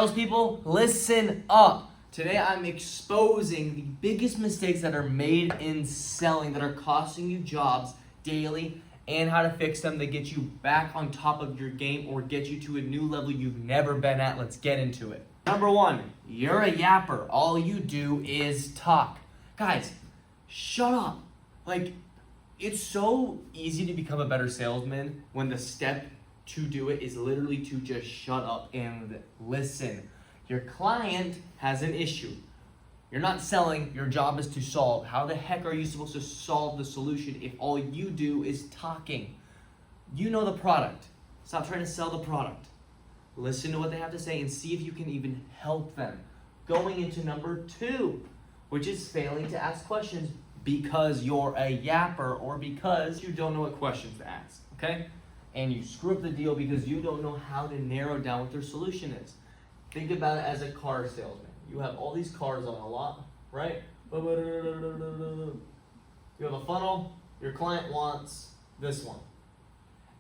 Salespeople, listen up. Today I'm exposing the biggest mistakes that are made in selling that are costing you jobs daily and how to fix them to get you back on top of your game or get you to a new level you've never been at. Let's get into it. Number one, you're a yapper. All you do is talk. Guys, shut up. Like, it's so easy to become a better salesman when the step to do it is literally to just shut up and listen. Your client has an issue. You're not selling, your job is to solve. How the heck are you supposed to solve the solution if all you do is talking? You know the product. Stop trying to sell the product. Listen to what they have to say and see if you can even help them. Going into number two, which is failing to ask questions because you're a yapper or because you don't know what questions to ask, okay? And you screw up the deal because you don't know how to narrow down what their solution is. Think about it as a car salesman. You have all these cars on a lot, right? You have a funnel, your client wants this one.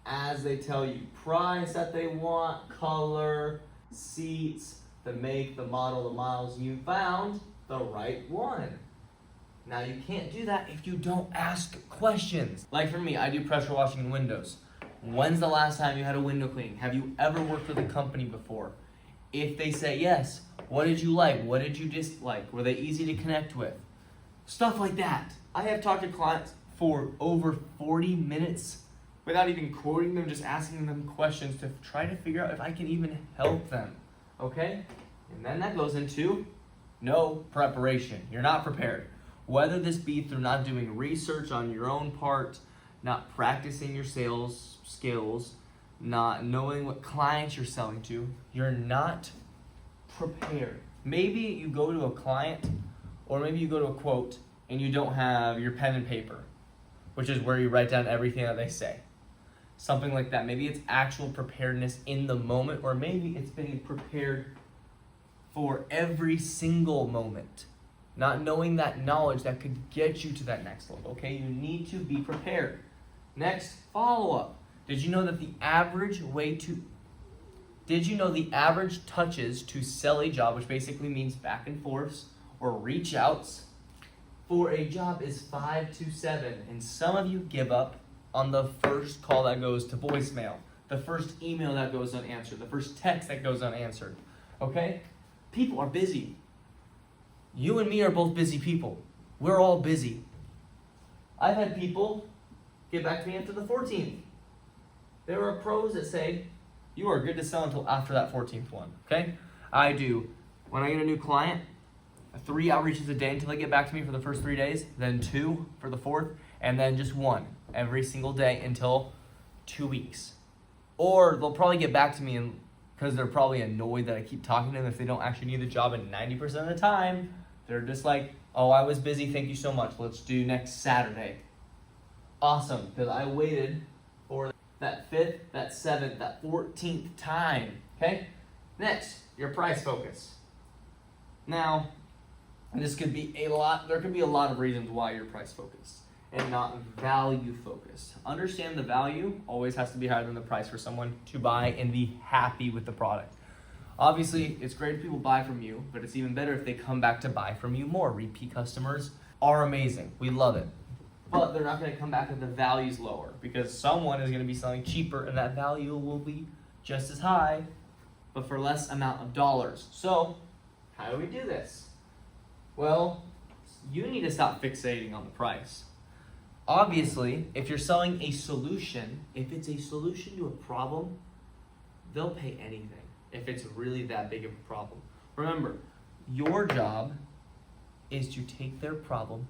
As they tell you price that they want, color, seats, the make, the model, the miles, you found the right one. Now you can't do that if you don't ask questions. Like for me, I do pressure washing windows. When's the last time you had a window cleaning? Have you ever worked with a company before? If they say yes, what did you like? What did you dislike? Were they easy to connect with? Stuff like that. I have talked to clients for over 40 minutes without even quoting them, just asking them questions to try to figure out if I can even help them, okay? And then that goes into no preparation. You're not prepared. Whether this be through not doing research on your own part, not practicing your sales skills, not knowing what clients you're selling to, you're not prepared. Maybe you go to a client or maybe you go to a quote and you don't have your pen and paper, which is where you write down everything that they say. Something like that. Maybe it's actual preparedness in the moment, or maybe it's being prepared for every single moment. Not knowing that knowledge that could get you to that next level, okay? You need to be prepared. Next, follow-up. Did you know the average touches to sell a job, which basically means back and forth or reach outs for a job is 5 to 7, and some of you give up on the first call that goes to voicemail, the first email that goes unanswered, the first text that goes unanswered, okay? People are busy. You and me are both busy people. We're all busy. I've had people get back to me after the 14th. There are pros that say, you are good to sell until after that 14th one, okay? I do. When I get a new client, 3 outreaches a day until they get back to me for the first 3 days, then 2 for the 4th, and then just 1 every single day until 2 weeks. Or they'll probably get back to me because they're probably annoyed that I keep talking to them if they don't actually need the job, and 90% of the time, they're just like, oh, I was busy, thank you so much, let's do next Saturday. Awesome, because I waited for that 5th, that 7th, that 14th time, okay? Next, your price focus. Now, this could be there could be a lot of reasons why you're price focused and not value focused. Understand the value always has to be higher than the price for someone to buy and be happy with the product. Obviously, it's great if people buy from you, but it's even better if they come back to buy from you more. Repeat customers are amazing. We love it. But they're not going to come back if the value's lower because someone is going to be selling cheaper and that value will be just as high, but for less amount of dollars. So, how do we do this? Well, you need to stop fixating on the price. Obviously, if you're selling a solution, if it's a solution to a problem, they'll pay anything if it's really that big of a problem. Remember, your job is to take their problem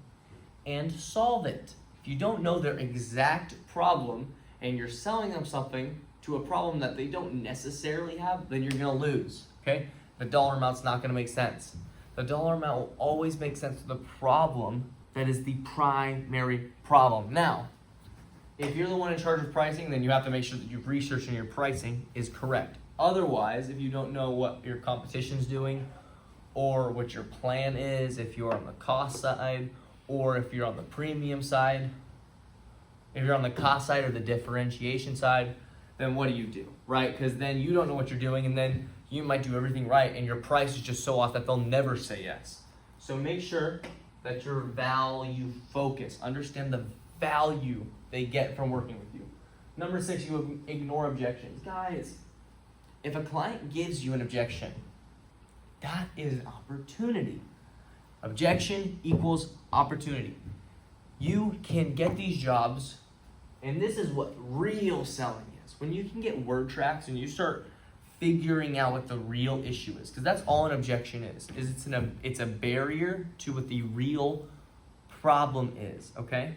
and solve it. If you don't know their exact problem and you're selling them something to a problem that they don't necessarily have, then you're gonna lose, okay? The dollar amount's not gonna make sense. The dollar amount will always make sense to the problem that is the primary problem. Now, if you're the one in charge of pricing, then you have to make sure that you've researched and your pricing is correct. Otherwise, if you don't know what your competition's doing or what your plan is, if you're on the cost side, or if you're on the premium side, if you're on the cost side or the differentiation side, then what do? Right? Because then you don't know what you're doing, and then You might do everything right and your price is just so off that they'll never say yes. So make sure that you're value focused. Understand the value they get from working with you. Number 6, you ignore objections. Guys, if a client gives you an objection, that is an opportunity. Objection equals opportunity. You can get these jobs, and this is what real selling is. When you can get word tracks and you start figuring out what the real issue is, because that's all an objection is it's a barrier to what the real problem is, okay?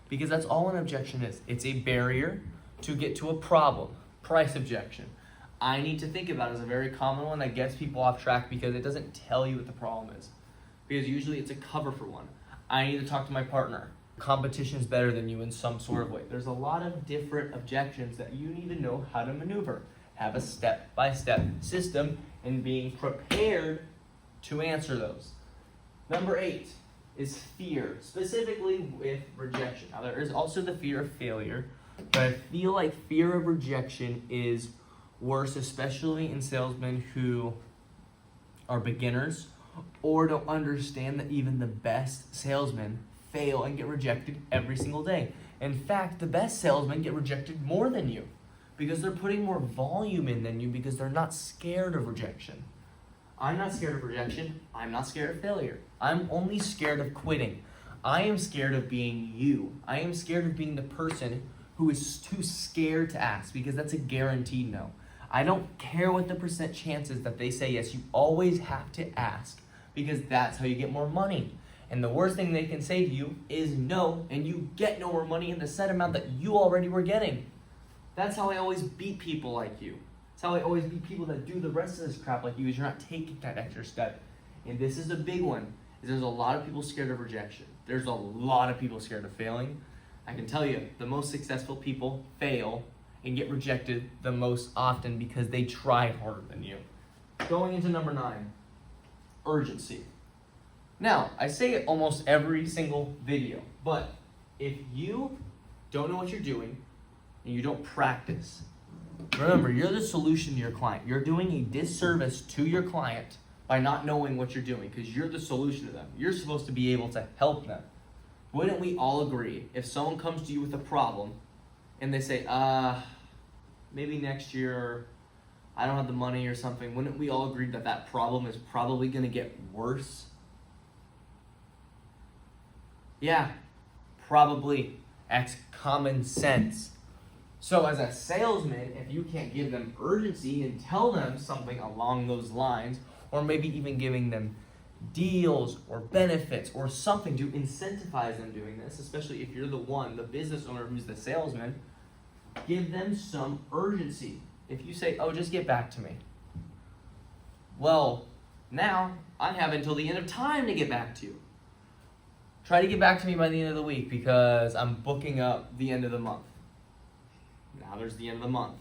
Because that's all an objection is. It's a barrier to get to a problem. Price objection. I need to think about it as a very common one that gets people off track because it doesn't tell you what the problem is. Because usually it's a cover for one. I need to talk to my partner. Competition is better than you in some sort of way. There's a lot of different objections that you need to know how to maneuver. Have a step-by-step system and being prepared to answer those. Number 8 is fear, specifically with rejection. Now there is also the fear of failure, but I feel like fear of rejection is worse, especially in salesmen who are beginners or don't understand that even the best salesmen fail and get rejected every single day. In fact, the best salesmen get rejected more than you because they're putting more volume in than you because they're not scared of rejection. I'm not scared of rejection. I'm not scared of failure. I'm only scared of quitting. I am scared of being you. I am scared of being the person who is too scared to ask because that's a guaranteed no. I don't care what the percent chance is that they say yes. You always have to ask because that's how you get more money. And the worst thing they can say to you is no, and you get no more money in the set amount that you already were getting. That's how I always beat people like you. That's how I always beat people that do the rest of this crap like you, is you're not taking that extra step. And this is a big one, is there's a lot of people scared of rejection. There's a lot of people scared of failing. I can tell you, the most successful people fail and get rejected the most often because they tried harder than you. Going into number 9, urgency. Now, I say it almost every single video, but if you don't know what you're doing and you don't practice, remember, you're the solution to your client. You're doing a disservice to your client by not knowing what you're doing because you're the solution to them. You're supposed to be able to help them. Wouldn't we all agree if someone comes to you with a problem and they say, maybe next year, I don't have the money or something, wouldn't we all agree that that problem is probably going to get worse? Yeah, probably. That's common sense. So as a salesman, if you can't give them urgency and tell them something along those lines, or maybe even giving them deals or benefits or something to incentivize them doing this, especially if you're the business owner who's the salesman, give them some urgency. If you say, oh, just get back to me. Well, now I have until the end of time to get back to you. Try to get back to me by the end of the week because I'm booking up the end of the month. Now there's the end of the month.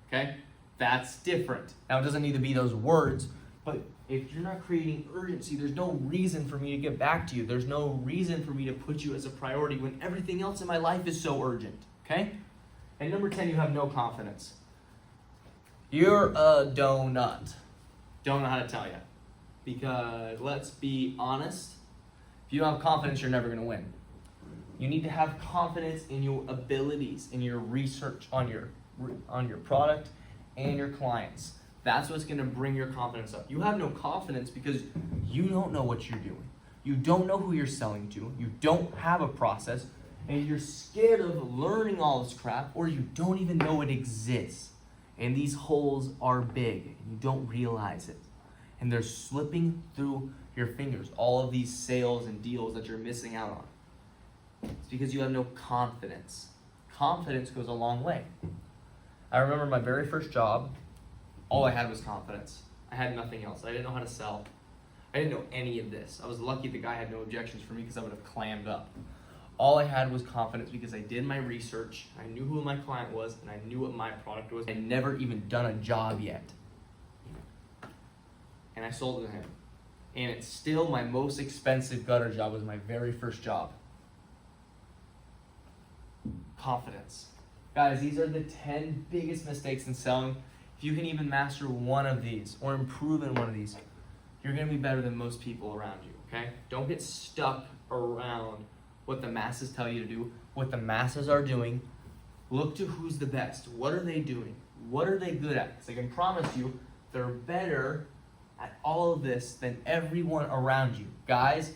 Okay? That's different. Now it doesn't need to be those words, but if you're not creating urgency, there's no reason for me to get back to you. There's no reason for me to put you as a priority when everything else in my life is so urgent. Okay? And number 10, you have no confidence. You're a donut. Don't know how to tell you. Because let's be honest, if you don't have confidence, you're never going to win. You need to have confidence in your abilities, in your research on your product and your clients. That's what's going to bring your confidence up. You have no confidence because you don't know what you're doing. You don't know who you're selling to. You don't have a process. And you're scared of learning all this crap, or you don't even know it exists. And these holes are big, and you don't realize it. And they're slipping through your fingers, all of these sales and deals that you're missing out on. It's because you have no confidence. Confidence goes a long way. I remember my very first job, all I had was confidence. I had nothing else. I didn't know how to sell. I didn't know any of this. I was lucky the guy had no objections for me because I would have clammed up. All I had was confidence because I did my research, I knew who my client was, and I knew what my product was. I'd never even done a job yet. And I sold it to him. And it's still my most expensive gutter job, was my very first job. Confidence. Guys, these are the 10 biggest mistakes in selling. if you can even master one of these or improve in one of these, you're gonna be better than most people around you, okay? Don't get stuck around what the masses tell you to do, what the masses are doing. Look to who's the best. What are they doing? What are they good at? Because I can promise you, they're better at all of this than everyone around you. Guys,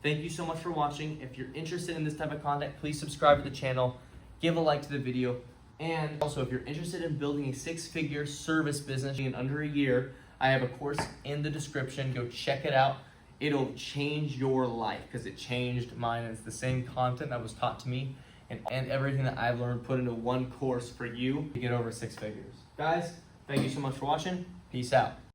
thank you so much for watching. If you're interested in this type of content, please subscribe to the channel, give a like to the video, and also if you're interested in building a 6-figure service business in under a year, I have a course in the description. Go check it out. It'll change your life because it changed mine. It's the same content that was taught to me and everything that I've learned put into one course for you to get over 6 figures. Guys, thank you so much for watching. Peace out.